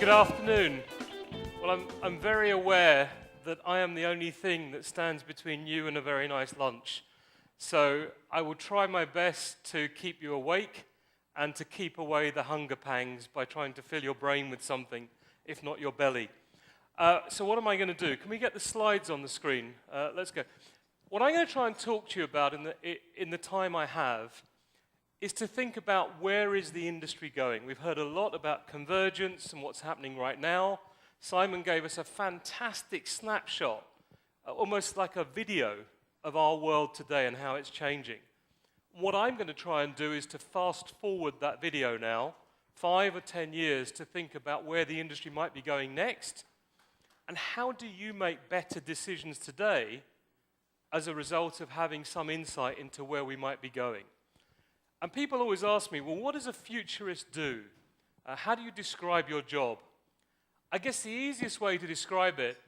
Good afternoon. Well, I'm very aware that I am the only thing that stands between you and a very nice lunch. So I will try my best to keep you awake and to keep away the hunger pangs by trying to fill your brain with something, if not your belly. So what am I going to do? Can we get the slides on the screen? Let's go. What I'm going to try and talk to you about in the time I have is to think about where is the industry going. We've heard a lot about convergence and what's happening right now. Simon gave us a fantastic snapshot, almost like a video of our world today and how it's changing. What I'm going to try and do is to fast forward that video now, 5 or 10 years, to think about where the industry might be going next, and how do you make better decisions today as a result of having some insight into where we might be going. And people always ask me, well, what does a futurist do? How do you describe your job? I guess the easiest way to describe it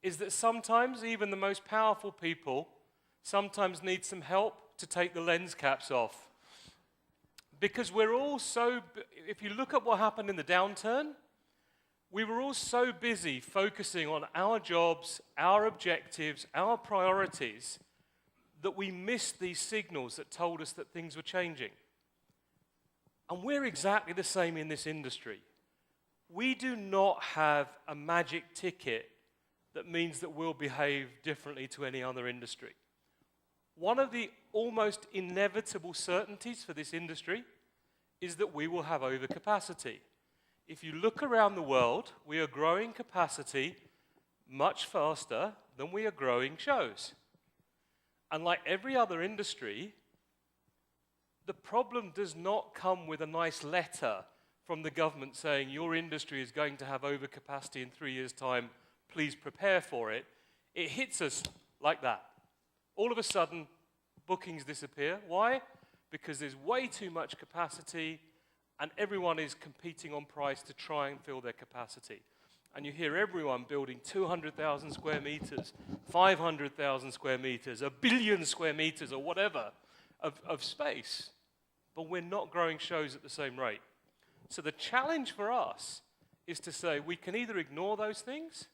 is that sometimes even the most powerful people sometimes need some help to take the lens caps off. Because we're all so, if you look at what happened in the downturn, we were all so busy focusing on our jobs, our objectives, our priorities, that we missed these signals that told us that things were changing. And we're exactly the same in this industry. We do not have a magic ticket that means that we'll behave differently to any other industry. One of the almost inevitable certainties for this industry is that we will have overcapacity. If you look around the world, we are growing capacity much faster than we are growing shows. And like every other industry, the problem does not come with a nice letter from the government saying your industry is going to have overcapacity in 3 years' time, please prepare for it. It hits us like that. All of a sudden, bookings disappear. Why? Because there's way too much capacity and everyone is competing on price to try and fill their capacity. And you hear everyone building 200,000 square meters, 500,000 square meters, 1 billion square meters, or whatever, of space. But we're not growing shows at the same rate. So the challenge for us is to say we can either ignore those things,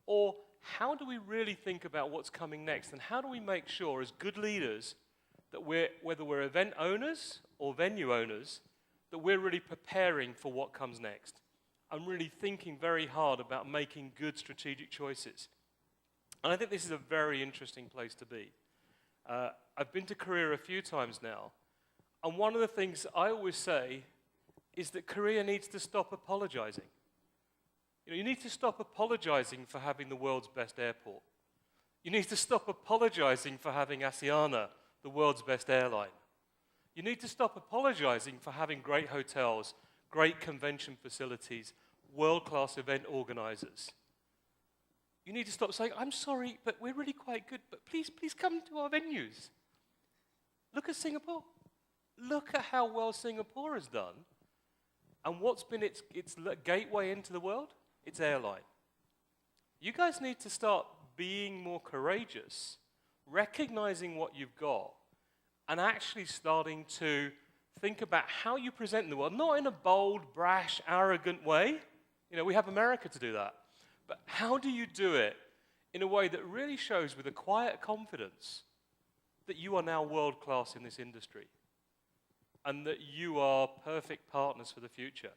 or how do we really think about what's coming next? And how do we make sure, as good leaders, that whether we're event owners or venue owners, that we're really preparing for what comes next? I'm really thinking very hard about making good strategic choices. And I think this is a very interesting place to be. I've been to Korea a few times now, and one of the things I always say is that Korea needs to stop apologizing. You need to stop apologizing for having the world's best airport. You need to stop apologizing for having Asiana, the world's best airline. You need to stop apologizing for having great hotels, great convention facilities, world-class event organizers. You need to stop saying, I'm sorry, but we're really quite good, but please come to our venues. Look at Singapore. Look at how well Singapore has done. And what's been its gateway into the world? Its airline. You guys need to start being more courageous, recognizing what you've got, and actually starting to think about how you present in the world, not in a bold, brash, arrogant way. We have America to do that. But how do you do it in a way that really shows with a quiet confidence that you are now world-class in this industry and that you are perfect partners for the future?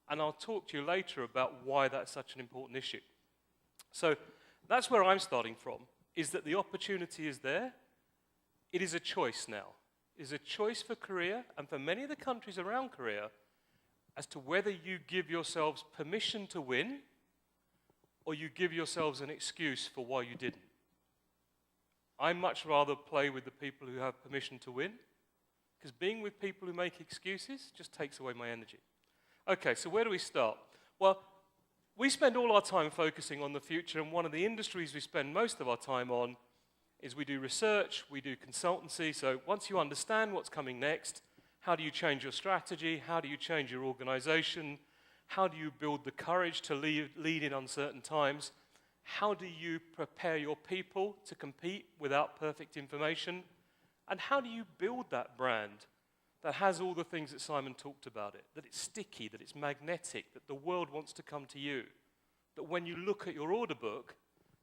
And I'll talk to you later about why that's such an important issue. So that's where I'm starting from, is that the opportunity is there. It is a choice now. It is a choice for Korea and for many of the countries around Korea as to whether you give yourselves permission to win or you give yourselves an excuse for why you didn't. I much rather play with the people who have permission to win, because being with people who make excuses just takes away my energy. Okay, so where do we start? Well, we spend all our time focusing on the future, and one of the industries we spend most of our time on is we do research, we do consultancy. So once you understand what's coming next, how do you change your strategy? How do you change your organization? How do you build the courage to lead in uncertain times? How do you prepare your people to compete without perfect information? And how do you build that brand that has all the things that Simon talked about it, that it's sticky, that it's magnetic, that the world wants to come to you, that when you look at your order book,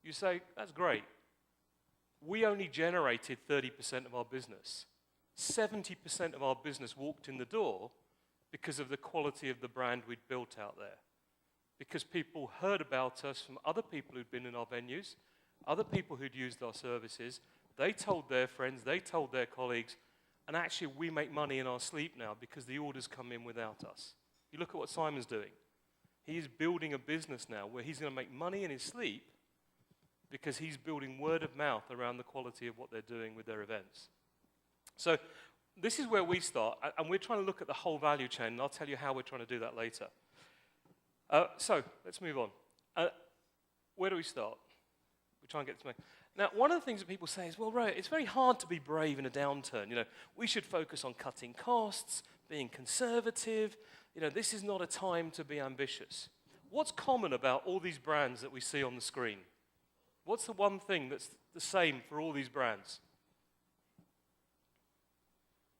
you say, that's great. We only generated 30% of our business. 70% of our business walked in the door because of the quality of the brand we'd built out there. Because people heard about us from other people who'd been in our venues, other people who'd used our services. They told their friends, they told their colleagues, and actually we make money in our sleep now because the orders come in without us. You look at what Simon's doing. He's building a business now where he's going to make money in his sleep because he's building word of mouth around the quality of what they're doing with their events. So this is where we start, and we're trying to look at the whole value chain, and I'll tell you how we're trying to do that later. So let's move on. Where do we start? We try and get to me. Now, one of the things that people say is, well, right, it's very hard to be brave in a downturn. You know, we should focus on cutting costs, being conservative. You know, this is not a time to be ambitious. What's common about all these brands that we see on the screen? What's the one thing that's the same for all these brands?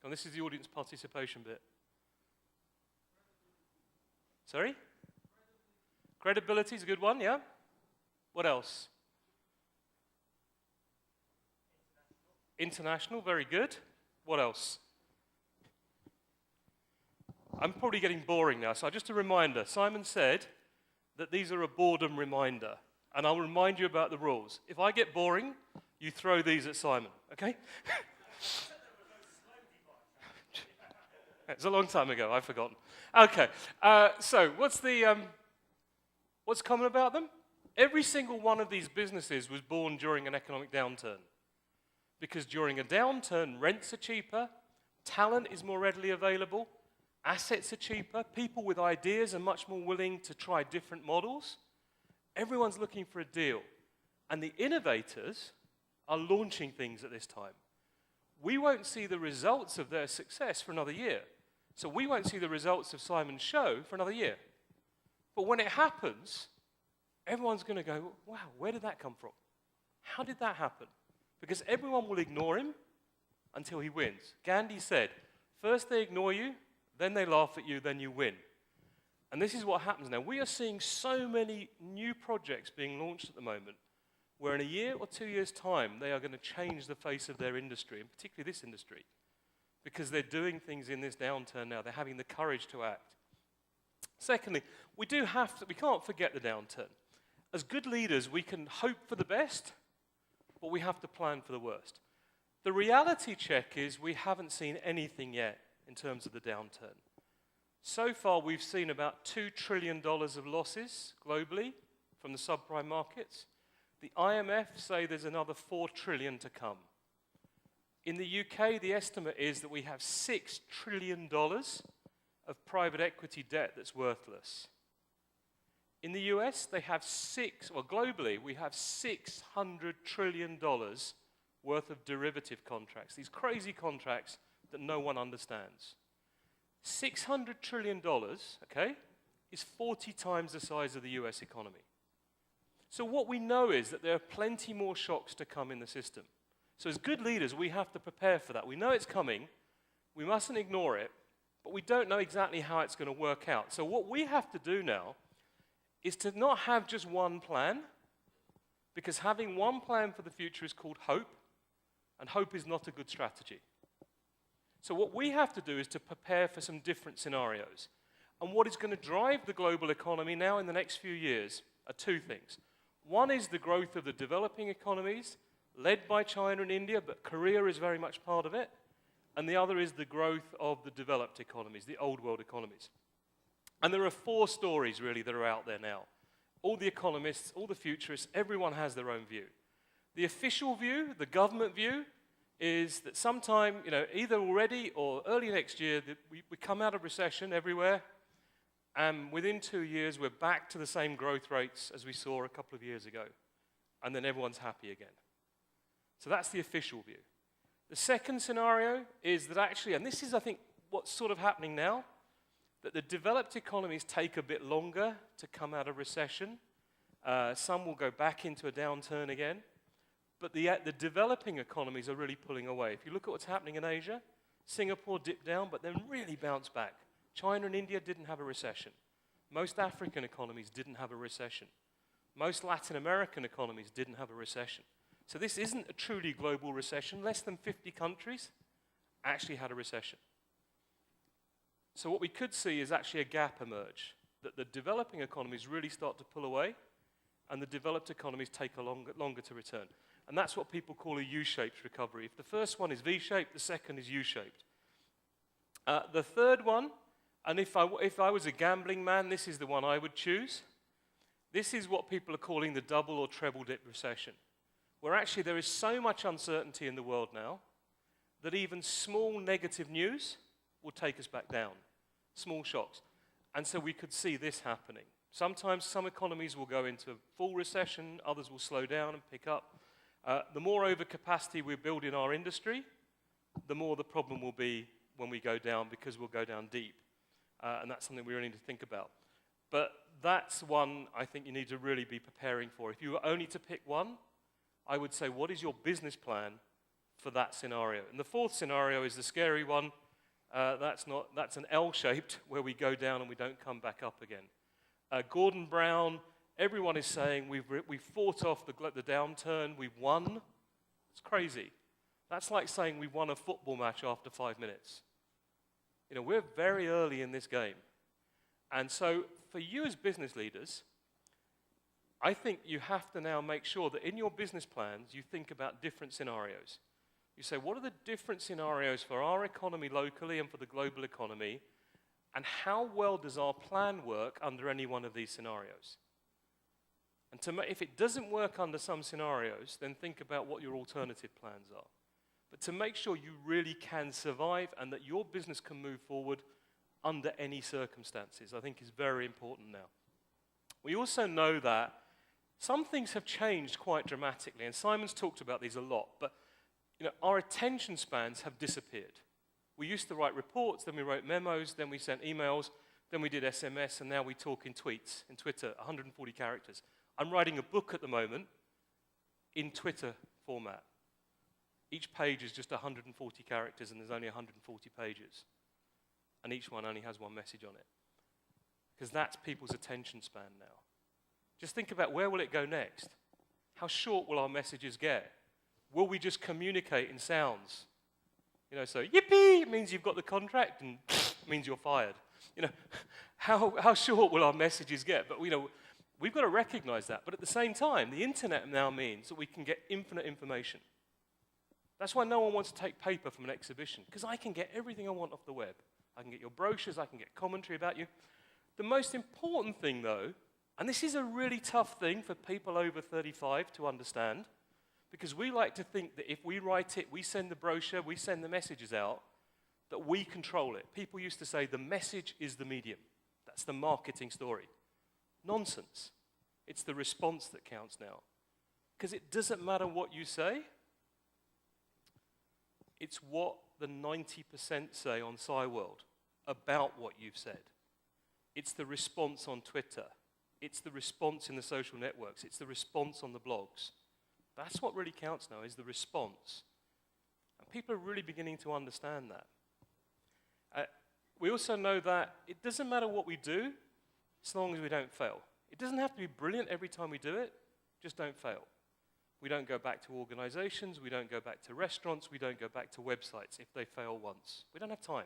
And this is the audience participation bit. Sorry? Credibility is a good one, yeah? What else? International, very good. What else? I'm probably getting boring now, so just a reminder. Simon said that these are a boredom reminder, and I'll remind you about the rules. If I get boring, you throw these at Simon, okay? It's a long time ago, I've forgotten. Okay, so what's common about them? Every single one of these businesses was born during an economic downturn. Because during a downturn, rents are cheaper, talent is more readily available, assets are cheaper, people with ideas are much more willing to try different models. Everyone's looking for a deal. And the innovators are launching things at this time. We won't see the results of their success for another year. So we won't see the results of Simon's show for another year. But when it happens, everyone's going to go, wow, where did that come from? How did that happen? Because everyone will ignore him until he wins. Gandhi said, first they ignore you, then they laugh at you, then you win. And this is what happens now. We are seeing so many new projects being launched at the moment where in a year or 2 years' time, they are going to change the face of their industry, and particularly this industry, because they're doing things in this downturn now. They're having the courage to act. Secondly, we can't forget the downturn. As good leaders, we can hope for the best, but we have to plan for the worst. The reality check is we haven't seen anything yet in terms of the downturn. So far, we've seen about $2 trillion of losses globally from the subprime markets. The IMF say there's another $4 trillion to come. In the UK, the estimate is that we have $6 trillion of private equity debt that's worthless. In the US, they have globally, we have $600 trillion worth of derivative contracts, these crazy contracts that no one understands. $600 trillion, okay, is 40 times the size of the US economy. So what we know is that there are plenty more shocks to come in the system. So as good leaders, we have to prepare for that. We know it's coming, we mustn't ignore it, but we don't know exactly how it's going to work out. So what we have to do now is to not have just one plan, because having one plan for the future is called hope, and hope is not a good strategy. So what we have to do is to prepare for some different scenarios. And what is going to drive the global economy now in the next few years are two things. One is the growth of the developing economies, led by China and India, but Korea is very much part of it. And the other is the growth of the developed economies, the old world economies. And there are four stories, really, that are out there now. All the economists, all the futurists, everyone has their own view. The official view, the government view, is that sometime, either already or early next year, that we come out of recession everywhere, and within 2 years, we're back to the same growth rates as we saw a couple of years ago. And then everyone's happy again. So that's the official view. The second scenario is that actually, and this is, I think, what's sort of happening now, that the developed economies take a bit longer to come out of recession. Some will go back into a downturn again. But the developing economies are really pulling away. If you look at what's happening in Asia, Singapore dipped down, but then really bounced back. China and India didn't have a recession. Most African economies didn't have a recession. Most Latin American economies didn't have a recession. So this isn't a truly global recession. Less than 50 countries actually had a recession. So what we could see is actually a gap emerge, that the developing economies really start to pull away, and the developed economies take a longer to return. And that's what people call a U-shaped recovery. If the first one is V-shaped, the second is U-shaped. The third one, and if I was a gambling man, this is the one I would choose. This is what people are calling the double or treble dip recession, where actually there is so much uncertainty in the world now that even small negative news will take us back down, small shocks. And so we could see this happening. Sometimes some economies will go into full recession, others will slow down and pick up. The more overcapacity we build in our industry, the more the problem will be when we go down, because we'll go down deep. And that's something we really need to think about. But that's one I think you need to really be preparing for. If you were only to pick one, I would say, what is your business plan for that scenario? And the fourth scenario is the scary one. That's an L-shaped, where we go down and we don't come back up again. Gordon Brown, everyone is saying we've fought off the downturn, we've won. It's crazy. That's like saying we won a football match after 5 minutes. You know, we're very early in this game. And so for you as business leaders, I think you have to now make sure that in your business plans, you think about different scenarios. You say, what are the different scenarios for our economy locally and for the global economy, and how well does our plan work under any one of these scenarios? And if it doesn't work under some scenarios, then think about what your alternative plans are. But to make sure you really can survive and that your business can move forward under any circumstances, I think is very important now. We also know that some things have changed quite dramatically, and Simon's talked about these a lot, but you know, our attention spans have disappeared. We used to write reports, then we wrote memos, then we sent emails, then we did SMS, and now we talk in tweets, in Twitter, 140 characters. I'm writing a book at the moment in Twitter format. Each page is just 140 characters, and there's only 140 pages. And each one only has one message on it. Because that's people's attention span now. Just think about, where will it go next? How short will our messages get? Will we just communicate in sounds? You know, so yippee means you've got the contract, and means you're fired. You know, how short will our messages get? But you know, we've got to recognize that. But at the same time, the internet now means that we can get infinite information. That's why no one wants to take paper from an exhibition, because I can get everything I want off the web. I can get your brochures, I can get commentary about you. The most important thing, though, and this is a really tough thing for people over 35 to understand, because we like to think that if we write it, we send the brochure, we send the messages out, that we control it. People used to say the message is the medium. That's the marketing story. Nonsense. It's the response that counts now. Because it doesn't matter what you say. It's what the 90% say on SciWorld about what you've said. It's the response on Twitter. It's the response in the social networks. It's the response on the blogs. That's what really counts now, is the response. And people are really beginning to understand that. We also know that it doesn't matter what we do, as long as we don't fail. It doesn't have to be brilliant every time we do it, just don't fail. We don't go back to organizations, we don't go back to restaurants, we don't go back to websites if they fail once. We don't have time.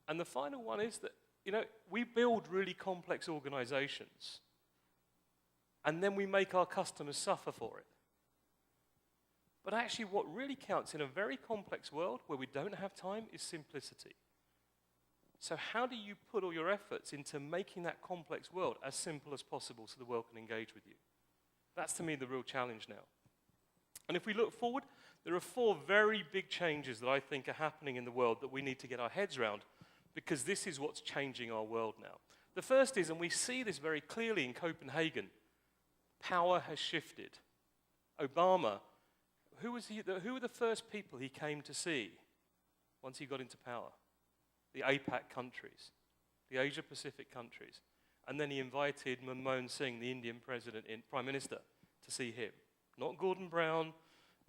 And the final one is that, you know, we build really complex organizations, and then we make our customers suffer for it. But actually what really counts in a very complex world where we don't have time is simplicity. So how do you put all your efforts into making that complex world as simple as possible so the world can engage with you? That's, to me, the real challenge now. And if we look forward, there are 4 very big changes that I think are happening in the world that we need to get our heads around, because this is what's changing our world now. The first is, and we see this very clearly in Copenhagen, power has shifted. Obama, who were the first people he came to see once he got into power? The APAC countries, the Asia-Pacific countries. And then he invited Manmohan Singh, the Indian Prime Minister, to see him. Not Gordon Brown,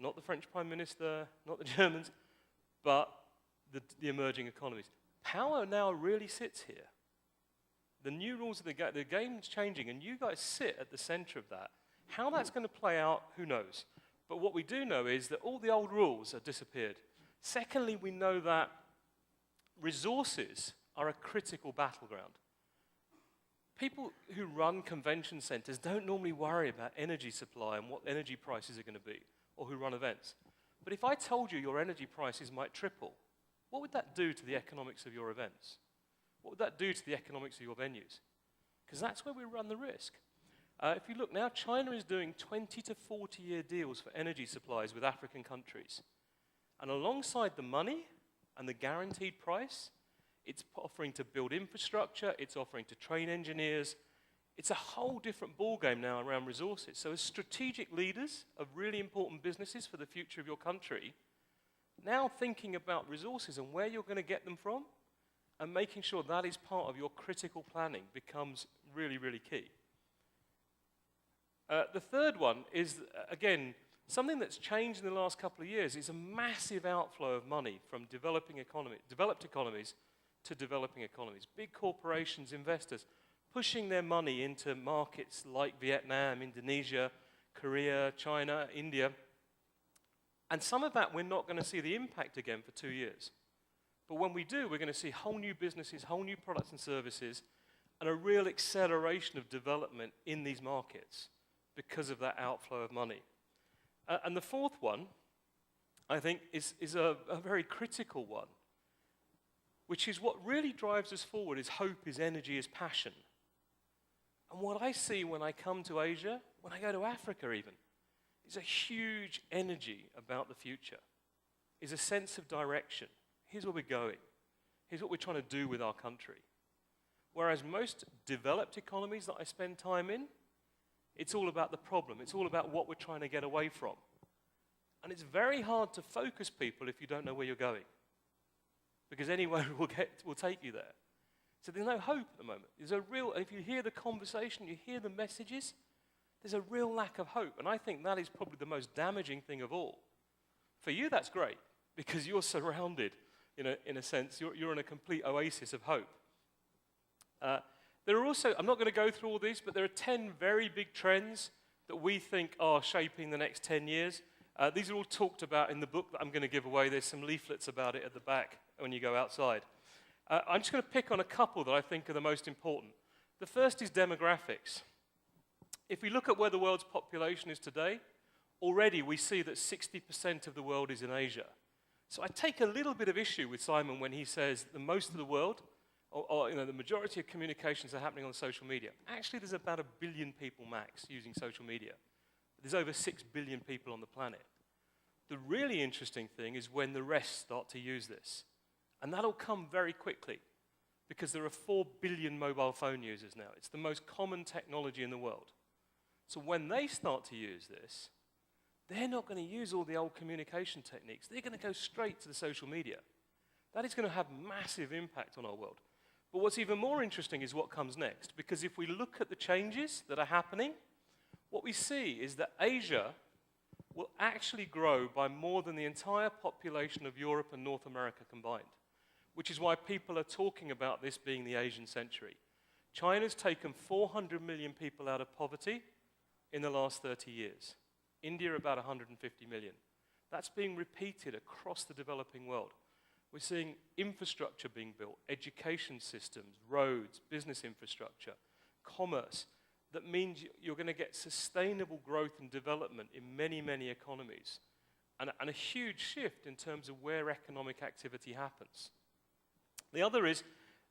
not the French Prime Minister, not the Germans, but the emerging economies. Power now really sits here. The new rules of the game's changing, and you guys sit at the center of that. How that's going to play out, who knows? But what we do know is that all the old rules have disappeared. Secondly, we know that resources are a critical battleground. People who run convention centers don't normally worry about energy supply and what energy prices are going to be, or who run events. But if I told you your energy prices might triple, what would that do to the economics of your events? What would that do to the economics of your venues? Because that's where we run the risk. If you look now, China is doing 20 to 40-year deals for energy supplies with African countries. And alongside the money and the guaranteed price, it's offering to build infrastructure, it's offering to train engineers. It's a whole different ballgame now around resources. So as strategic leaders of really important businesses for the future of your country, now thinking about resources and where you're going to get them from, and making sure that is part of your critical planning becomes really, really key. The third one is, again, something that's changed in the last couple of years is a massive outflow of money from developed economies to developing economies. Big corporations, investors, pushing their money into markets like Vietnam, Indonesia, Korea, China, India. And some of that we're not going to see the impact again for 2 years. But when we do, we're going to see whole new businesses, whole new products and services, and a real acceleration of development in these markets because of that outflow of money. And the fourth one, I think, is a very critical one, which is what really drives us forward is hope, is energy, is passion. And what I see when I come to Asia, when I go to Africa even, is a huge energy about the future, is a sense of direction. Here's where we're going. Here's what we're trying to do with our country. Whereas most developed economies that I spend time in, it's all about the problem. It's all about what we're trying to get away from. And it's very hard to focus people if you don't know where you're going, because anywhere will take you there. So there's no hope at the moment. There's a real, if you hear the conversation, you hear the messages, there's a real lack of hope. And I think that is probably the most damaging thing of all. For you, that's great, because you're surrounded, in a sense, you're in a complete oasis of hope. There are also, I'm not going to go through all these, but there are 10 very big trends that we think are shaping the next 10 years. These are all talked about in the book that I'm going to give away. There's some leaflets about it at the back when you go outside. I'm just going to pick on a couple that I think are the most important. The first is demographics. If we look at where the world's population is today, already we see that 60% of the world is in Asia. So I take a little bit of issue with Simon when he says that most of the world, or the majority of communications are happening on social media. Actually, there's about 1 billion people max using social media. There's over 6 billion people on the planet. The really interesting thing is when the rest start to use this. And that'll come very quickly, because there are 4 billion mobile phone users now. It's the most common technology in the world. So when they start to use this, they're not going to use all the old communication techniques. They're going to go straight to the social media. That is going to have massive impact on our world. But what's even more interesting is what comes next, because if we look at the changes that are happening, what we see is that Asia will actually grow by more than the entire population of Europe and North America combined, which is why people are talking about this being the Asian century. China's taken 400 million people out of poverty in the last 30 years. India, about 150 million. That's being repeated across the developing world. We're seeing infrastructure being built, education systems, roads, business infrastructure, commerce. That means you're going to get sustainable growth and development in many, many economies, and a huge shift in terms of where economic activity happens. The other is,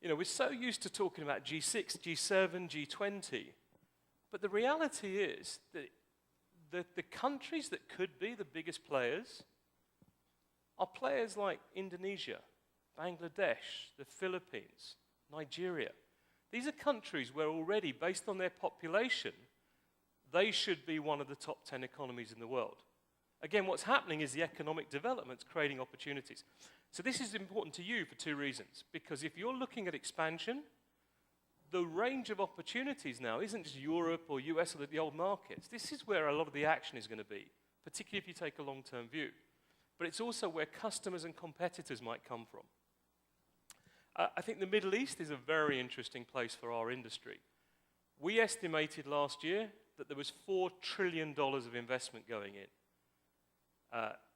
we're so used to talking about G6, G7, G20, but the reality is that the countries that could be the biggest players are players like Indonesia, Bangladesh, the Philippines, Nigeria. These are countries where already, based on their population, they should be one of the top 10 economies in the world. Again, what's happening is the economic development's creating opportunities. So this is important to you for 2 reasons. Because if you're looking at expansion, the range of opportunities now isn't just Europe or US or the old markets. This is where a lot of the action is going to be, particularly if you take a long-term view. but it's also where customers and competitors might come from. I think the Middle East is a very interesting place for our industry. We estimated last year that there was $4 trillion of investment going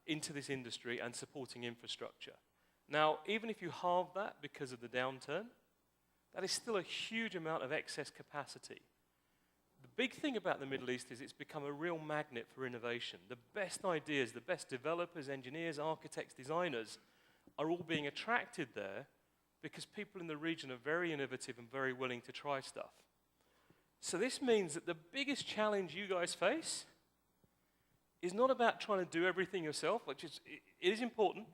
into this industry and supporting infrastructure. Now, even if you halve that because of the downturn, that is still a huge amount of excess capacity. The big thing about the Middle East is it's become a real magnet for innovation. The best ideas, the best developers, engineers, architects, designers are all being attracted there because people in the region are very innovative and very willing to try stuff. So this means that the biggest challenge you guys face is not about trying to do everything yourself, which it is important,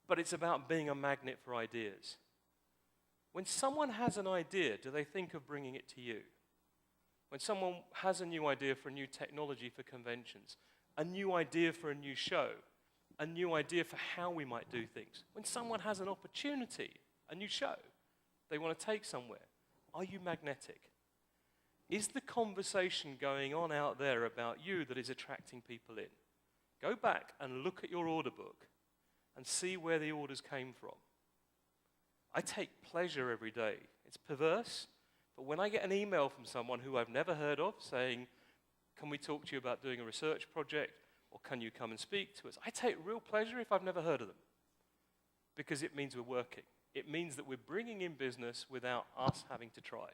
but it's about being a magnet for ideas. When someone has an idea, do they think of bringing it to you? When someone has a new idea for a new technology for conventions, a new idea for a new show, a new idea for how we might do things, when someone has an opportunity, a new show they want to take somewhere, are you magnetic? Is the conversation going on out there about you that is attracting people in? Go back and look at your order book and see where the orders came from. I take pleasure every day. It's perverse, but when I get an email from someone who I've never heard of saying, can we talk to you about doing a research project, or can you come and speak to us? I take real pleasure if I've never heard of them, because it means we're working. It means that we're bringing in business without us having to try.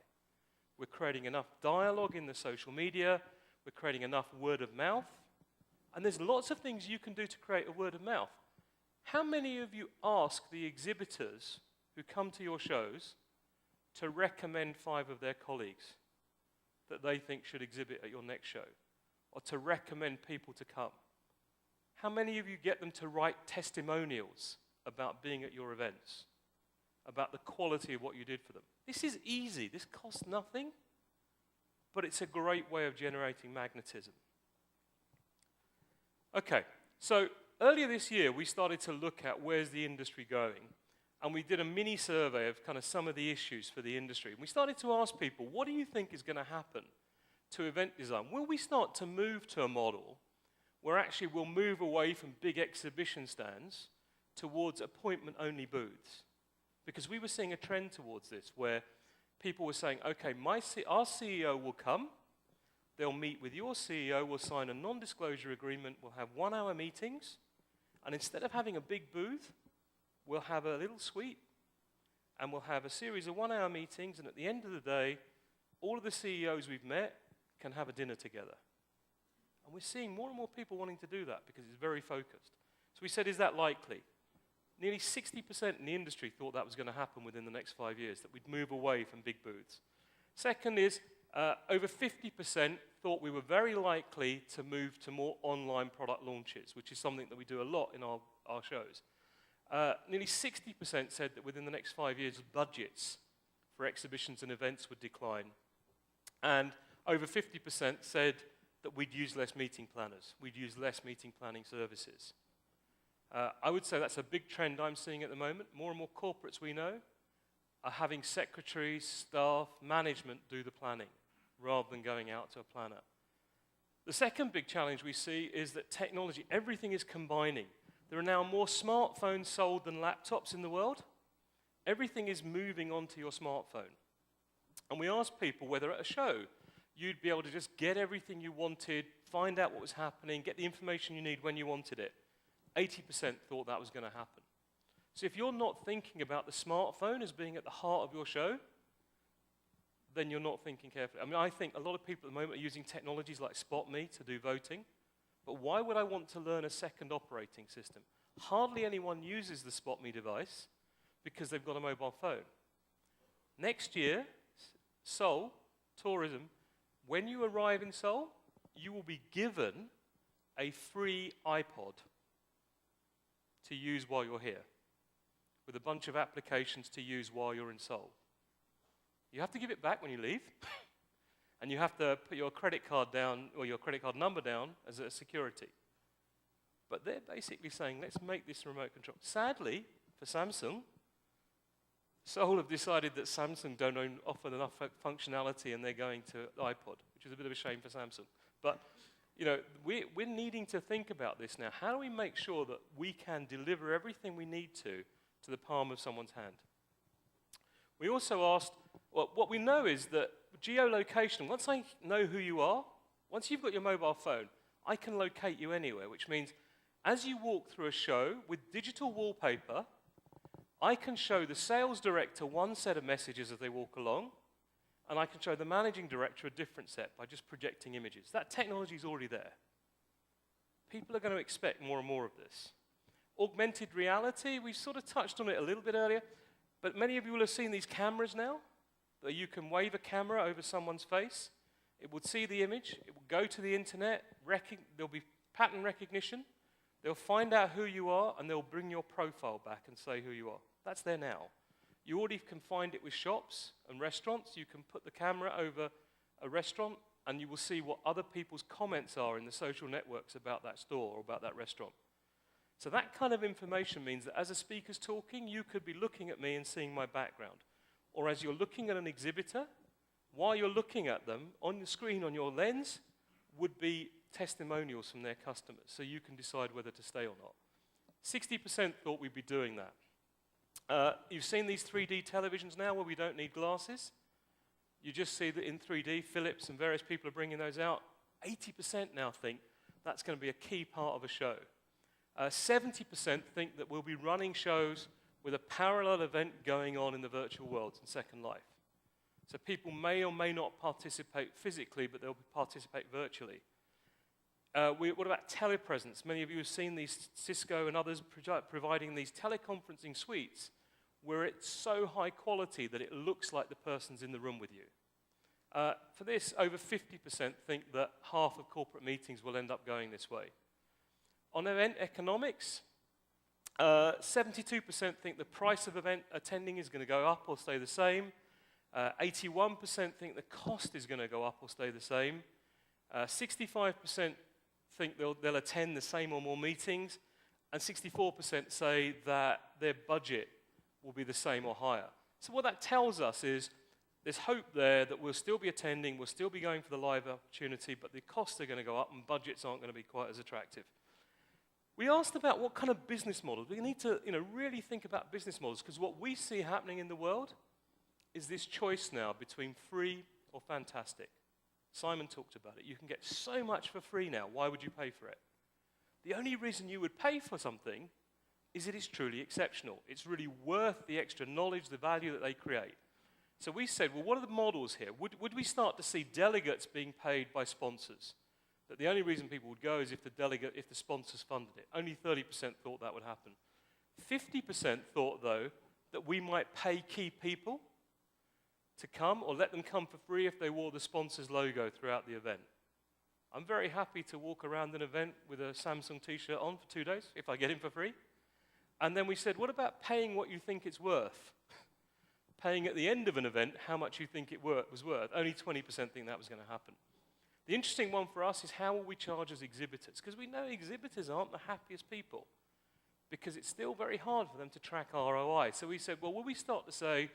We're creating enough dialogue in the social media, we're creating enough word of mouth, and there's lots of things you can do to create a word of mouth. How many of you ask the exhibitors who come to your shows to recommend 5 of their colleagues that they think should exhibit at your next show, or to recommend people to come? How many of you get them to write testimonials about being at your events, about the quality of what you did for them? This is easy. This costs nothing, but it's a great way of generating magnetism. Okay, so earlier this year, we started to look at where's the industry going, and we did a mini survey of kind of some of the issues for the industry. And we started to ask people, what do you think is going to happen to event design? Will we start to move to a model where actually we'll move away from big exhibition stands towards appointment-only booths? Because we were seeing a trend towards this where people were saying, okay, our CEO will come, they'll meet with your CEO, we'll sign a non-disclosure agreement, we'll have 1-hour meetings, and instead of having a big booth, we'll have a little suite, and we'll have a series of 1-hour meetings, and at the end of the day, all of the CEOs we've met can have a dinner together. And we're seeing more and more people wanting to do that because it's very focused. So we said, is that likely? Nearly 60% in the industry thought that was going to happen within the next 5 years, that we'd move away from big booths. Second is, over 50% thought we were very likely to move to more online product launches, which is something that we do a lot in our shows. Nearly 60% said that within the next 5 years, budgets for exhibitions and events would decline. And over 50% said that we'd use less meeting planners. We'd use less meeting planning services. I would say that's a big trend I'm seeing at the moment. More and more corporates we know are having secretaries, staff, management do the planning rather than going out to a planner. The second big challenge we see is that technology, everything is combining. There are now more smartphones sold than laptops in the world. Everything is moving onto your smartphone. And we asked people whether at a show you'd be able to just get everything you wanted, find out what was happening, get the information you need when you wanted it. 80% thought that was going to happen. So if you're not thinking about the smartphone as being at the heart of your show, then you're not thinking carefully. I mean, I think a lot of people at the moment are using technologies like SpotMe to do voting, but why would I want to learn a second operating system? Hardly anyone uses the SpotMe device because they've got a mobile phone. Next year, Seoul, tourism, when you arrive in Seoul, you will be given a free iPod to use while you're here, with a bunch of applications to use while you're in Seoul. You have to give it back when you leave, and you have to put your credit card down, or your credit card number down as a security. But they're basically saying, let's make this remote control. Sadly, for Samsung, Seoul have decided that Samsung don't offer enough functionality, and they're going to iPod, which is a bit of a shame for Samsung. But We're needing to think about this now. How do we make sure that we can deliver everything we need to the palm of someone's hand? We also asked, well, what we know is that geolocation, once I know who you are, once you've got your mobile phone, I can locate you anywhere, which means as you walk through a show with digital wallpaper, I can show the sales director one set of messages as they walk along, and I can show the managing director a different set by just projecting images. That technology is already there. People are going to expect more and more of this. Augmented reality, we sort of touched on it a little bit earlier, but many of you will have seen these cameras now, that you can wave a camera over someone's face. It will see the image, it will go to the internet, there'll be pattern recognition, they'll find out who you are, and they'll bring your profile back and say who you are. That's there now. You already can find it with shops and restaurants. You can put the camera over a restaurant, and you will see what other people's comments are in the social networks about that store or about that restaurant. So that kind of information means that as a speaker's talking, you could be looking at me and seeing my background. Or as you're looking at an exhibitor, while you're looking at them, on the screen on your lens would be testimonials from their customers, so you can decide whether to stay or not. 60% thought we'd be doing that. You've seen these 3D televisions now where we don't need glasses. You just see that in 3D, Philips and various people are bringing those out. 80% now think that's going to be a key part of a show. 70% think that we'll be running shows with a parallel event going on in the virtual world in Second Life. So people may or may not participate physically, but they'll participate virtually. What about telepresence? Many of you have seen these, Cisco and others providing these teleconferencing suites where it's so high quality that it looks like the person's in the room with you. For this, over 50% think that half of corporate meetings will end up going this way. On event economics, 72% think the price of event attending is going to go up or stay the same. 81% think the cost is going to go up or stay the same. 65% think they'll attend the same or more meetings. And 64% say that their budget will be the same or higher. So what that tells us is there's hope there that we'll still be attending, we'll still be going for the live opportunity, but the costs are going to go up and budgets aren't going to be quite as attractive. We asked about what kind of business models. We need to really think about business models, because what we see happening in the world is this choice now between free or fantastic. Simon talked about it. You can get so much for free now. Why would you pay for it? The only reason you would pay for something is it is truly exceptional. It's really worth the extra knowledge, the value that they create. So we said, well, what are the models here? Would we start to see delegates being paid by sponsors? That the only reason people would go is if the sponsors funded it. Only 30% thought that would happen. 50% thought, though, that we might pay key people to come or let them come for free if they wore the sponsor's logo throughout the event. I'm very happy to walk around an event with a Samsung t-shirt on for 2 days if I get in for free. And then we said, what about paying what you think it's worth? Paying at the end of an event how much you think it was worth. Only 20% think that was going to happen. The interesting one for us is how will we charge as exhibitors? Because we know exhibitors aren't the happiest people, because it's still very hard for them to track ROI. So we said, well, will we start to say,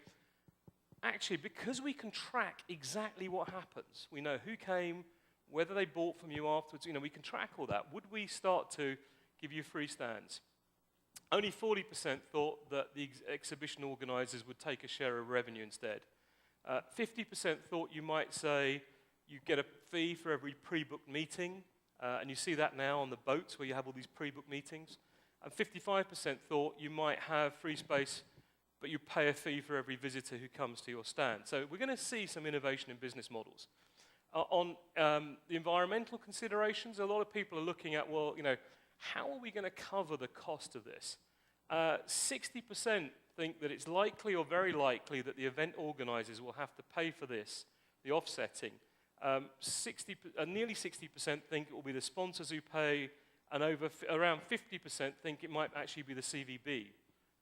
actually, because we can track exactly what happens, we know who came, whether they bought from you afterwards, we can track all that. Would we start to give you free stands? Only 40% thought that the exhibition organizers would take a share of revenue instead. 50% thought you might say you get a fee for every pre-booked meeting, and you see that now on the boats where you have all these pre-booked meetings. And 55% thought you might have free space, but you pay a fee for every visitor who comes to your stand. So we're going to see some innovation in business models. On the environmental considerations, a lot of people are looking at, well, how are we going to cover the cost of this? 60% think that it's likely or very likely that the event organizers will have to pay for this, the offsetting. Nearly 60% think it will be the sponsors who pay, and around 50% think it might actually be the CVB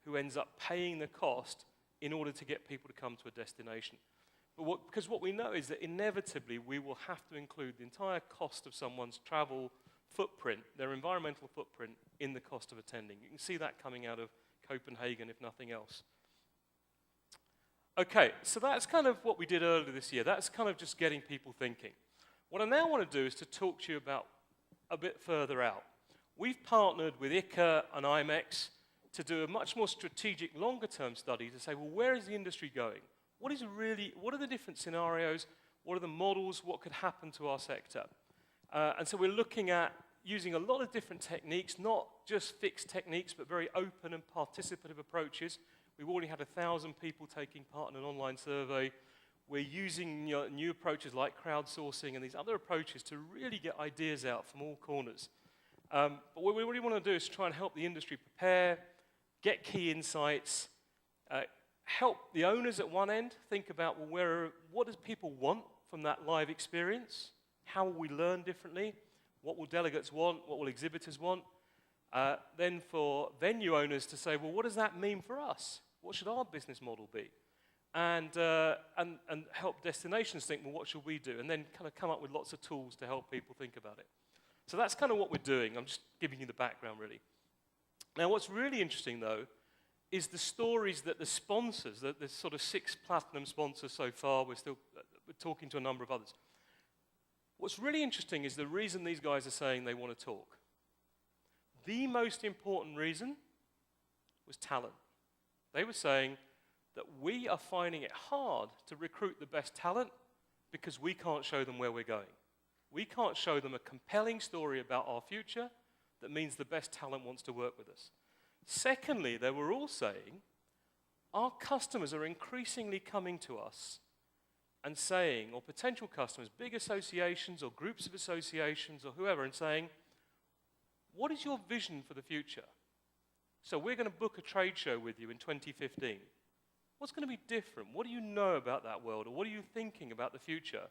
who ends up paying the cost in order to get people to come to a destination. Because what we know is that inevitably we will have to include the entire cost of someone's travel footprint, their environmental footprint, in the cost of attending. You can see that coming out of Copenhagen, if nothing else. Okay, so that's kind of what we did earlier this year. That's kind of just getting people thinking. What I now want to do is to talk to you about a bit further out. We've partnered with ICA and IMEX to do a much more strategic, longer-term study to say, well, where is the industry going? What are the different scenarios? What are the models? What could happen to our sector? And so we're looking at using a lot of different techniques, not just fixed techniques, but very open and participative approaches. We've already had 1,000 people taking part in an online survey. We're using new approaches like crowdsourcing and these other approaches to really get ideas out from all corners. But what we really want to do is try and help the industry prepare, get key insights, help the owners at one end think about, well, what does people want from that live experience? How will we learn differently? What will delegates want? What will exhibitors want? Then for venue owners to say, well, what does that mean for us? What should our business model be? And help destinations think, well, what should we do? And then kind of come up with lots of tools to help people think about it. So that's kind of what we're doing. I'm just giving you the background, really. Now, what's really interesting, though, is the stories that the sponsors, the sort of 6 platinum sponsors so far, we're talking to a number of others. What's really interesting is the reason these guys are saying they want to talk. The most important reason was talent. They were saying that we are finding it hard to recruit the best talent because we can't show them where we're going. We can't show them a compelling story about our future that means the best talent wants to work with us. Secondly, they were all saying, our customers are increasingly coming to us and saying, or potential customers, big associations or groups of associations or whoever, and saying, what is your vision for the future? So we're going to book a trade show with you in 2015. What's going to be different? What do you know about that world? Or what are you thinking about the future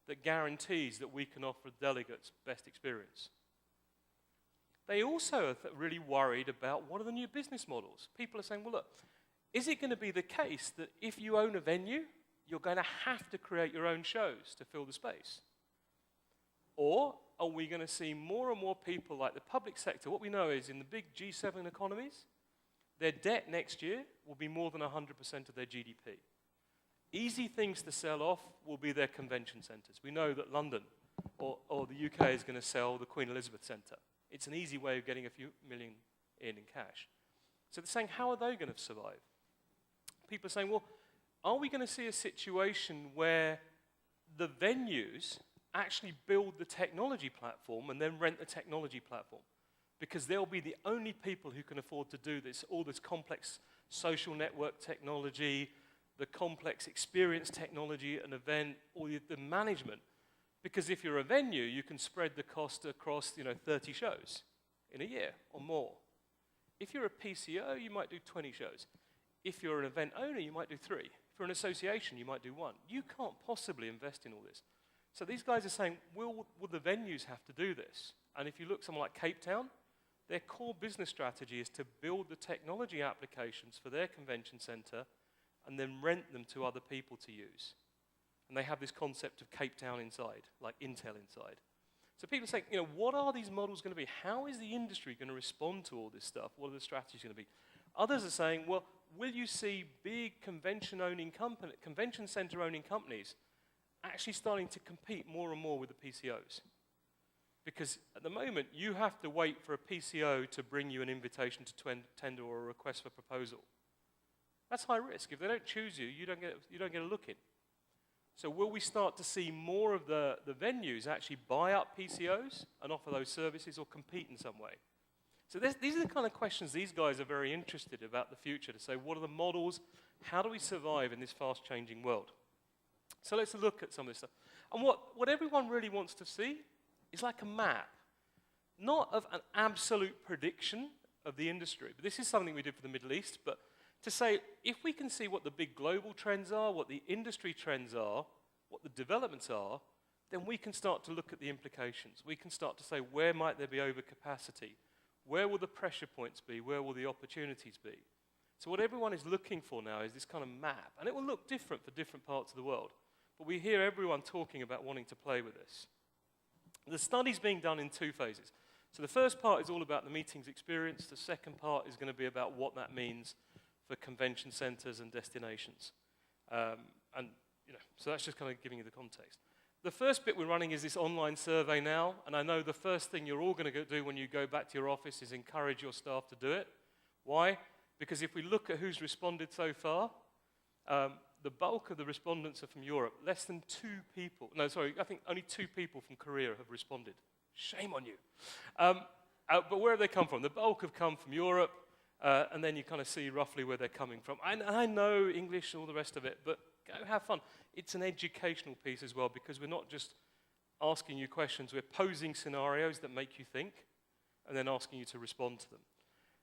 that guarantees that we can offer delegates best experience? They also are really worried about what are the new business models. People are saying, well, look, is it going to be the case that if you own a venue, you're going to have to create your own shows to fill the space? Or are we going to see more and more people like the public sector? What we know is in the big G7 economies, their debt next year will be more than 100% of their GDP. Easy things to sell off will be their convention centres. We know that London or the UK is going to sell the Queen Elizabeth Centre. It's an easy way of getting a few million in cash. So they're saying, how are they going to survive? People are saying, well, are we going to see a situation where the venues actually build the technology platform and then rent the technology platform? Because they'll be the only people who can afford to do this, all this complex social network technology, the complex experience technology, an event, or the management. Because if you're a venue, you can spread the cost across 30 shows in a year or more. If you're a PCO, you might do 20 shows. If you're an event owner, you might do 3. If you're an association, you might do 1. You can't possibly invest in all this. So these guys are saying, will the venues have to do this? And if you look somewhere like Cape Town, their core business strategy is to build the technology applications for their convention center and then rent them to other people to use. And they have this concept of Cape Town inside, like Intel inside. So people say, what are these models going to be? How is the industry going to respond to all this stuff? What are the strategies going to be? Others are saying, well, will you see big convention center owning companies actually starting to compete more and more with the PCOs? Because at the moment, you have to wait for a PCO to bring you an invitation to tender or a request for proposal. That's high risk. If they don't choose you, you don't get a look in. So will we start to see more of the venues actually buy up PCOs and offer those services or compete in some way? So these are the kind of questions these guys are very interested about the future, to say, what are the models? How do we survive in this fast-changing world? So let's look at some of this stuff. And what everyone really wants to see is like a map, not of an absolute prediction of the industry. But this is something we did for the Middle East, but to say, if we can see what the big global trends are, what the industry trends are, what the developments are, then we can start to look at the implications. We can start to say, where might there be overcapacity? Where will the pressure points be? Where will the opportunities be? So what everyone is looking for now is this kind of map. And it will look different for different parts of the world. But we hear everyone talking about wanting to play with this. The study's being done in 2 phases. So the first part is all about the meetings experience. The second part is going to be about what that means for convention centers and destinations. So that's just kind of giving you the context. the first bit we're running is this online survey now, and I know the first thing you're all going to do when you go back to your office is encourage your staff to do it. Why? Because if we look at who's responded so far, the bulk of the respondents are from Europe. Less than 2 people, no, sorry, I think only 2 people from Korea have responded. Shame on you. But where have they come from? The bulk have come from Europe, and then you kind of see roughly where they're coming from. I know English and all the rest of it, but go have fun. It's an educational piece as well, because we're not just asking you questions, we're posing scenarios that make you think, and then asking you to respond to them.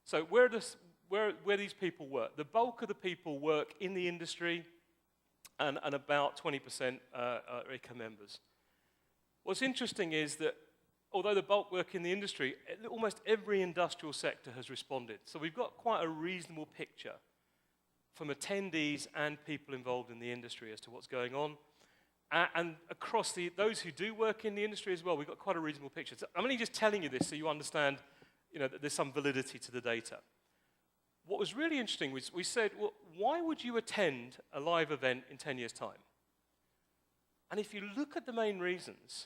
So where these people work? The bulk of the people work in the industry, and about 20% are ICA members. What's interesting is that although the bulk work in the industry, almost every industrial sector has responded. So we've got quite a reasonable picture from attendees and people involved in the industry as to what's going on. And across those who do work in the industry as well, we've got quite a reasonable picture. So I'm only just telling you this so you understand, that there's some validity to the data. What was really interesting was we said, well, why would you attend a live event in 10 years' time? And if you look at the main reasons,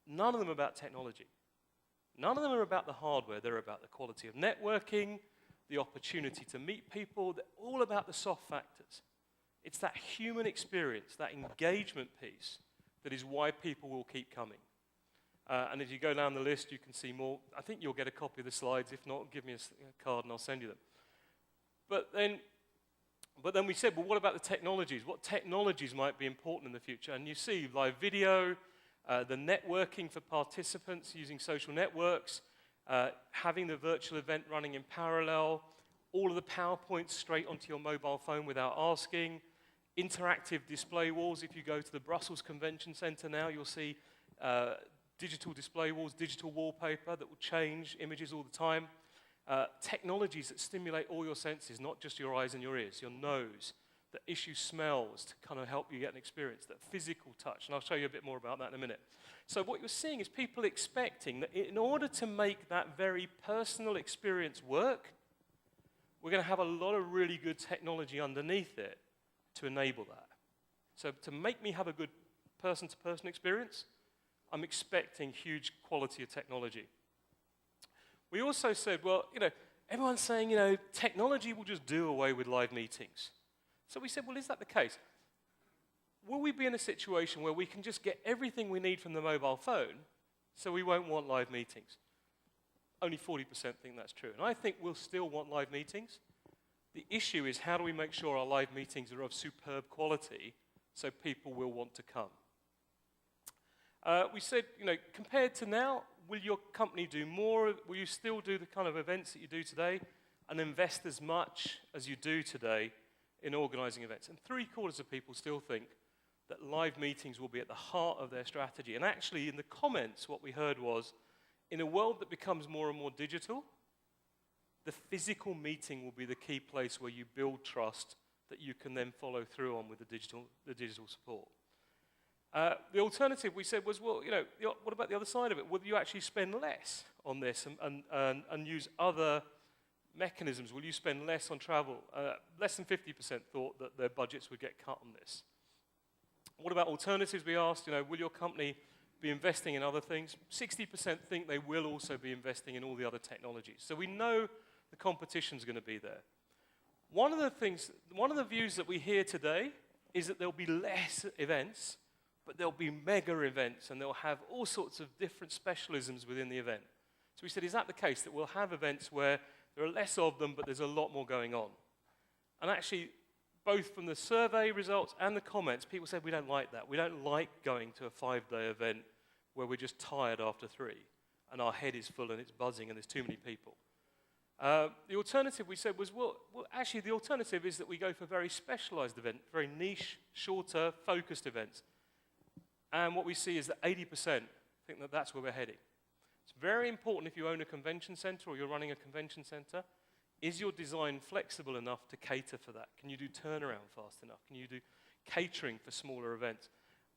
none of them are about technology. None of them are about the hardware. They're about the quality of networking, the opportunity to meet people. They're all about the soft factors. It's that human experience, that engagement piece, that is why people will keep coming. And as you go down the list, you can see more. I think you'll get a copy of the slides. If not, give me a card and I'll send you them. But then we said, well, what about the technologies? What technologies might be important in the future? And you see live video, the networking for participants using social networks, having the virtual event running in parallel, all of the PowerPoints straight onto your mobile phone without asking, interactive display walls. If you go to the Brussels Convention Center now, you'll see digital display walls, digital wallpaper that will change images all the time. Technologies that stimulate all your senses, not just your eyes and your ears, your nose, that issue smells to kind of help you get an experience, that physical touch, and I'll show you a bit more about that in a minute. So what you're seeing is people expecting that in order to make that very personal experience work, we're going to have a lot of really good technology underneath it to enable that. So to make me have a good person-to-person experience, I'm expecting huge quality of technology. We also said, well, everyone's saying, technology will just do away with live meetings. So we said, well, is that the case? Will we be in a situation where we can just get everything we need from the mobile phone, so we won't want live meetings? Only 40% think that's true. And I think we'll still want live meetings. The issue is, how do we make sure our live meetings are of superb quality so people will want to come? We said, compared to now, will your company do more? Will you still do the kind of events that you do today and invest as much as you do today in organizing events? And 3/4 of people still think that live meetings will be at the heart of their strategy. And actually, in the comments, what we heard was, in a world that becomes more and more digital, the physical meeting will be the key place where you build trust that you can then follow through on with the digital support. The alternative, we said, was, well, what about the other side of it? Will you actually spend less on this and use other mechanisms? Will you spend less on travel? Less than 50% thought that their budgets would get cut on this. What about alternatives, we asked? Will your company be investing in other things? 60% think they will also be investing in all the other technologies. So we know the competition's going to be there. One of the views that we hear today is that there'll be less events, but there'll be mega events, and they'll have all sorts of different specialisms within the event. So we said, is that the case, that we'll have events where there are less of them, but there's a lot more going on? And actually, both from the survey results and the comments, people said, we don't like that. We don't like going to a 5-day event where we're just tired after 3, and our head is full and it's buzzing and there's too many people. The alternative, we said, was, well, actually, the alternative is that we go for very specialized events, very niche, shorter, focused events. And what we see is that 80% think that that's where we're heading. It's very important if you own a convention center or you're running a convention center. Is your design flexible enough to cater for that? Can you do turnaround fast enough? Can you do catering for smaller events?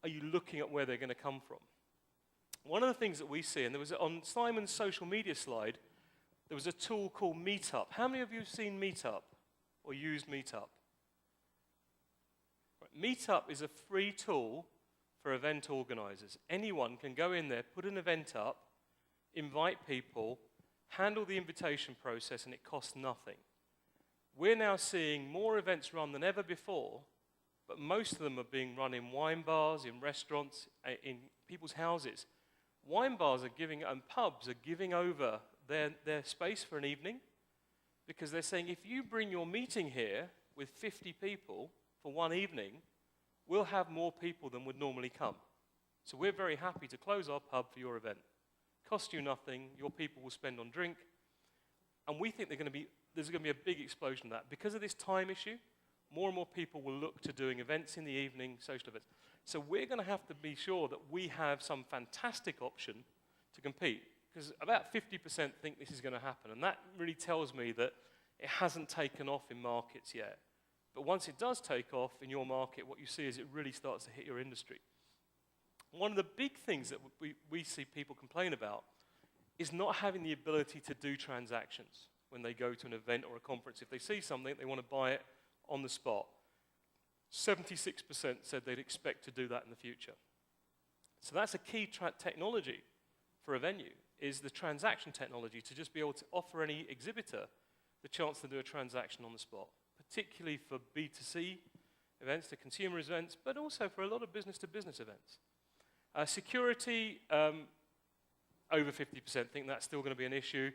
Are you looking at where they're going to come from? One of the things that we see, and there was on Simon's social media slide, there was a tool called Meetup. How many of you have seen Meetup or used Meetup? Right. Meetup is a free tool for event organizers. Anyone can go in there, put an event up, invite people, handle the invitation process, and it costs nothing. We're now seeing more events run than ever before, but most of them are being run in wine bars, in restaurants, in people's houses. Wine bars are giving, and pubs are giving over their space for an evening, because they're saying, if you bring your meeting here with 50 people for one evening, we'll have more people than would normally come. So we're very happy to close our pub for your event. Cost you nothing, your people will spend on drink, and we think there's going to be a big explosion of that. Because of this time issue, more and more people will look to doing events in the evening, social events. So we're going to have to be sure that we have some fantastic option to compete, because about 50% think this is going to happen, and that really tells me that it hasn't taken off in markets yet. But once it does take off in your market, what you see is it really starts to hit your industry. One of the big things that we see people complain about is not having the ability to do transactions when they go to an event or a conference. If they see something, they want to buy it on the spot. 76% said they'd expect to do that in the future. So that's a key technology for a venue, is the transaction technology, to just be able to offer any exhibitor the chance to do a transaction on the spot, particularly for B2C events, to consumer events, but also for a lot of business-to-business events. Security, over 50% think that's still going to be an issue.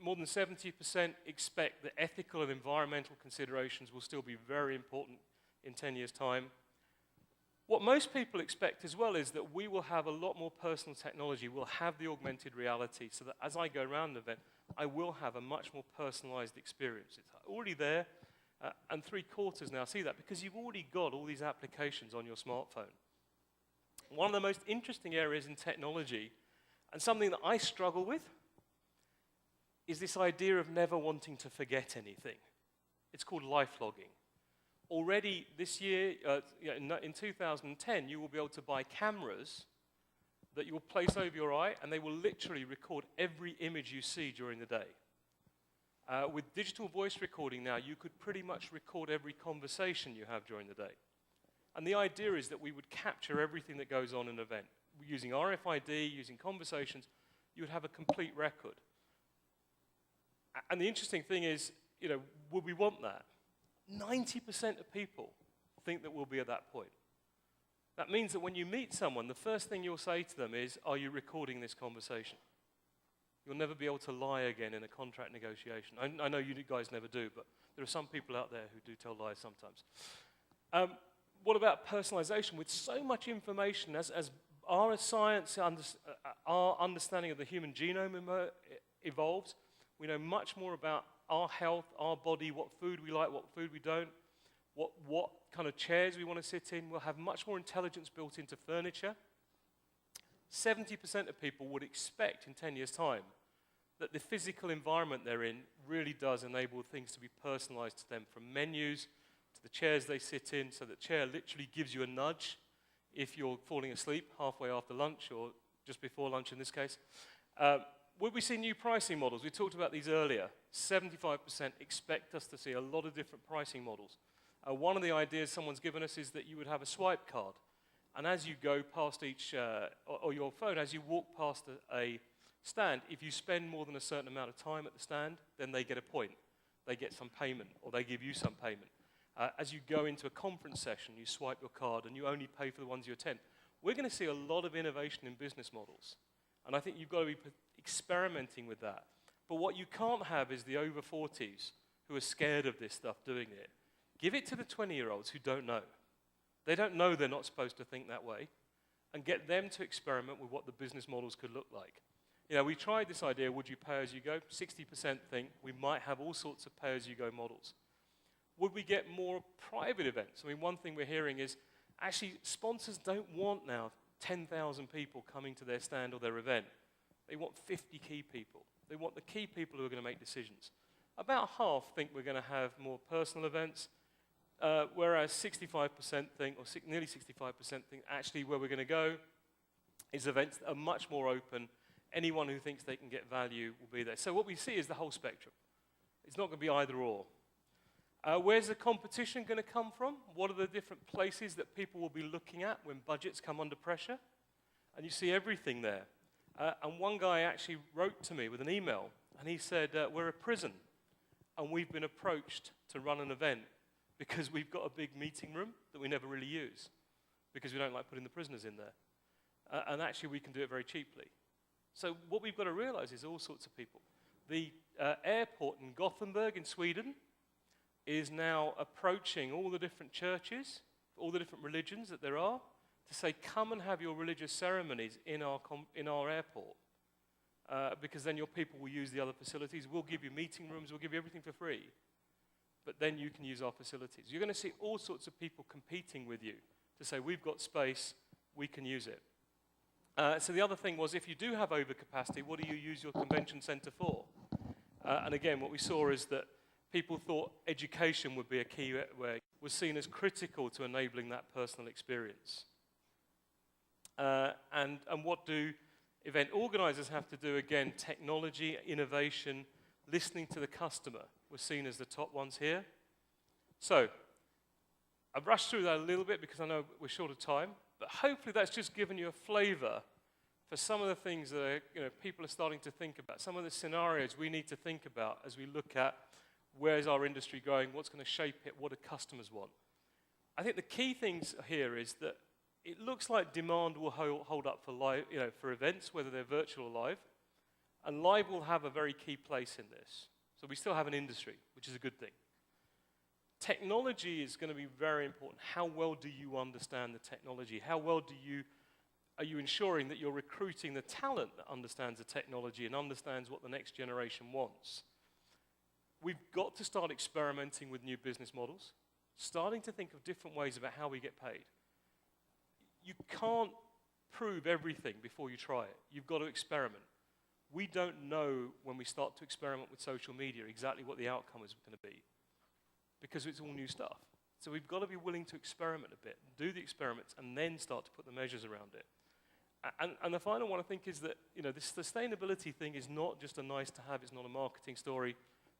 More than 70% expect that ethical and environmental considerations will still be very important in 10 years' time. What most people expect as well is that we will have a lot more personal technology. We'll have the augmented reality, so that as I go around an event, I will have a much more personalized experience. It's already there, and 3/4 now see that, because you've already got all these applications on your smartphone. One of the most interesting areas in technology, and something that I struggle with, is this idea of never wanting to forget anything. It's called life logging. Already this year, in 2010, you will be able to buy cameras that you will place over your eye, and they will literally record every image you see during the day. With digital voice recording now, you could pretty much record every conversation you have during the day. And the idea is that we would capture everything that goes on in an event. Using RFID, using conversations, you would have a complete record. And the interesting thing is, would we want that? 90% of people think that we'll be at that point. That means that when you meet someone, the first thing you'll say to them is, are you recording this conversation? You'll never be able to lie again in a contract negotiation. I know you guys never do, but there are some people out there who do tell lies sometimes. What about personalization? With so much information, as our science, our understanding of the human genome evolves, we know much more about our health, our body, what food we like, what food we don't, what kind of chairs we want to sit in. We'll have much more intelligence built into furniture. 70% of people would expect in 10 years' time that the physical environment they're in really does enable things to be personalized to them, from menus to the chairs they sit in, so the chair literally gives you a nudge if you're falling asleep halfway after lunch, or just before lunch in this case. Would we see new pricing models? We talked about these earlier. 75% expect us to see a lot of different pricing models. One of the ideas someone's given us is that you would have a swipe card. And as you go past or your phone, as you walk past a stand, if you spend more than a certain amount of time at the stand, then they get a point. They get some payment, or they give you some payment. As you go into a conference session, you swipe your card, and you only pay for the ones you attend. We're going to see a lot of innovation in business models. And I think you've got to be experimenting with that. But what you can't have is the over 40s who are scared of this stuff doing it. Give it to the 20-year-olds who don't know. They don't know they're not supposed to think that way, and get them to experiment with what the business models could look like. We tried this idea, would you pay as you go? 60% think we might have all sorts of pay as you go models. Would we get more private events? I mean, one thing we're hearing is, actually, sponsors don't want now 10,000 people coming to their stand or their event. They want 50 key people. They want the key people who are going to make decisions. About half think we're going to have more personal events, whereas 65% think, or nearly 65% think, actually where we're going to go is events that are much more open. Anyone who thinks they can get value will be there. So what we see is the whole spectrum. It's not going to be either or. Where's the competition going to come from? What are the different places that people will be looking at when budgets come under pressure? And you see everything there. And one guy actually wrote to me with an email, and he said, we're a prison, and we've been approached to run an event because we've got a big meeting room that we never really use because we don't like putting the prisoners in there. And actually, we can do it very cheaply. So what we've got to realize is all sorts of people. The airport in Gothenburg in Sweden is now approaching all the different churches, all the different religions that there are, to say, come and have your religious ceremonies in our airport, because then your people will use the other facilities. We'll give you meeting rooms, we'll give you everything for free, but then you can use our facilities. You're going to see all sorts of people competing with you to say, we've got space, we can use it. So the other thing was, if you do have overcapacity, what do you use your convention center for? And again, what we saw is that people thought education would be a key where was seen as critical to enabling that personal experience. And what do event organizers have to do? Again, technology, innovation, listening to the customer was seen as the top ones here. So I've rushed through that a little bit because I know we're short of time, but hopefully that's just given you a flavor for some of the things that people are starting to think about, some of the scenarios we need to think about as we look at where's our industry going, what's going to shape it, what do customers want. I think the key things here is that it looks like demand will hold up for live, for events, whether they're virtual or live, and live will have a very key place in this. So we still have an industry, which is a good thing. Technology is going to be very important. How well do you understand the technology? How well are you ensuring that you're recruiting the talent that understands the technology and understands what the next generation wants? We've got to start experimenting with new business models, starting to think of different ways about how we get paid. You can't prove everything before you try it. You've got to experiment. We don't know when we start to experiment with social media exactly what the outcome is going to be because it's all new stuff. So we've got to be willing to experiment a bit, do the experiments, and then start to put the measures around it. And the final one I think is that this sustainability thing is not just a nice to have, it's not a marketing story.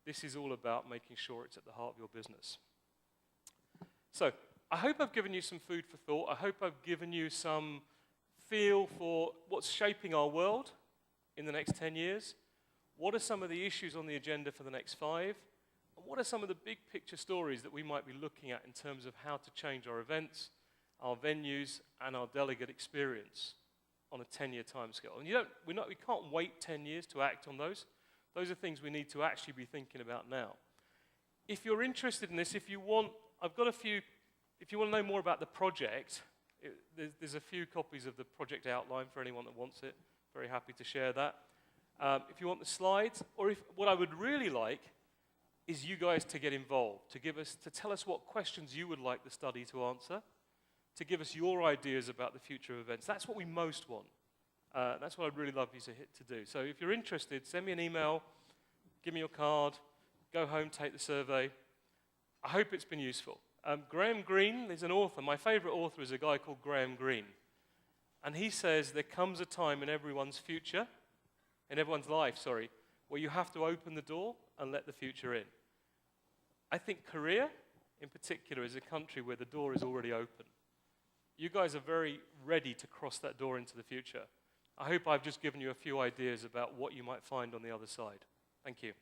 This is all about making sure it's at the heart of your business. So I hope I've given you some food for thought. I hope I've given you some feel for what's shaping our world in the next 10 years. What are some of the issues on the agenda for the next 5? And what are some of the big picture stories that we might be looking at in terms of how to change our events, our venues, and our delegate experience on a 10-year timescale? And we can't wait 10 years to act on those. Those are things we need to actually be thinking about now. If you're interested in this, if you want to know more about the project, there's a few copies of the project outline for anyone that wants it. Very happy to share that. If you want the slides, or what I would really like is you guys to get involved, to tell us what questions you would like the study to answer, to give us your ideas about the future of events. That's what we most want. That's what I'd really love you to do. So if you're interested, send me an email, give me your card, go home, take the survey. I hope it's been useful. Graham Greene is an author. My favorite author is a guy called Graham Greene. And he says there comes a time in everyone's life, where you have to open the door and let the future in. I think Korea, in particular, is a country where the door is already open. You guys are very ready to cross that door into the future. I hope I've just given you a few ideas about what you might find on the other side. Thank you.